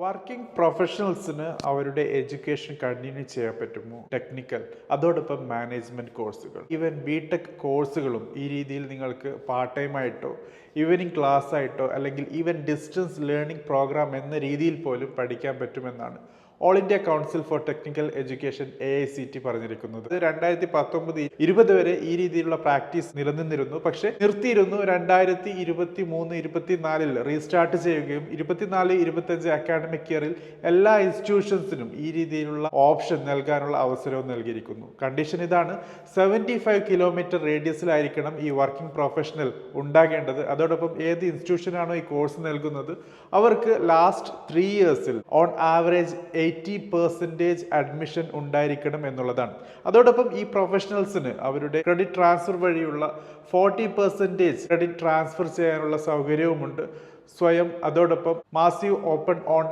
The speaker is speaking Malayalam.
വർക്കിംഗ് പ്രൊഫഷണൽസിന് അവരുടെ എഡ്യൂക്കേഷൻ കണ്ടിന്യൂ ചെയ്യാൻ പറ്റുമോ? ടെക്നിക്കൽ, അതോടൊപ്പം മാനേജ്മെന്റ് കോഴ്സുകൾ, ഈവൻ ബിടെക് കോഴ്സുകളും ഈ രീതിയിൽ നിങ്ങൾക്ക് പാർട്ട് ടൈം ആയിട്ടോ ഈവനിങ് ക്ലാസ് ആയിട്ടോ അല്ലെങ്കിൽ ഈവൻ ഡിസ്റ്റൻസ് ലേണിംഗ് പ്രോഗ്രാം എന്ന രീതിയിൽ പോലും പഠിക്കാൻ പറ്റുമെന്നാണ് all India council for technical education AICTE പറഞ്ഞിരിക്കുന്നത്. 2019-20 വരെ ഈ രീതിയിലുള്ള പ്രാക്ടീസ് നിലനിന്നിരുന്നു. പക്ഷെ നിർത്തിയിരുന്നു. 2023-24 റീസ്റ്റാർട്ട് ചെയ്യുകയും 24-25 അക്കാഡമിക് ഇയറിൽ എല്ലാ ഇൻസ്റ്റിറ്റ്യൂഷൻസിനും ഈ രീതിയിലുള്ള ഓപ്ഷൻ നൽകാനുള്ള അവസരവും നൽകിയിരിക്കുന്നു. കണ്ടീഷൻ ഇതാണ്: 75 കിലോമീറ്റർ റേഡിയസിലായിരിക്കണം ഈ വർക്കിംഗ് പ്രൊഫഷണൽ ഉണ്ടാകേണ്ടത്. അതോടൊപ്പം ഏത് ഇൻസ്റ്റിറ്റ്യൂഷനാണോ ഈ കോഴ്സ് നൽകുന്നത് അവർക്ക് ലാസ്റ്റ് 3 ഇയേഴ്സിൽ ഓൺ ആവറേജ് 80% അഡ്മിഷൻ ഉണ്ടായിരിക്കണം എന്നുള്ളതാണ്. അതോടൊപ്പം ഈ പ്രൊഫഷണൽസിന് അവരുടെ ക്രെഡിറ്റ് ട്രാൻസ്ഫർ വഴിയുള്ള 40% ക്രെഡിറ്റ് ട്രാൻസ്ഫർ ചെയ്യാനുള്ള സൗകര്യവുമുണ്ട് സ്വയം. അതോടൊപ്പം മാസീവ് ഓപ്പൺ ഓൺ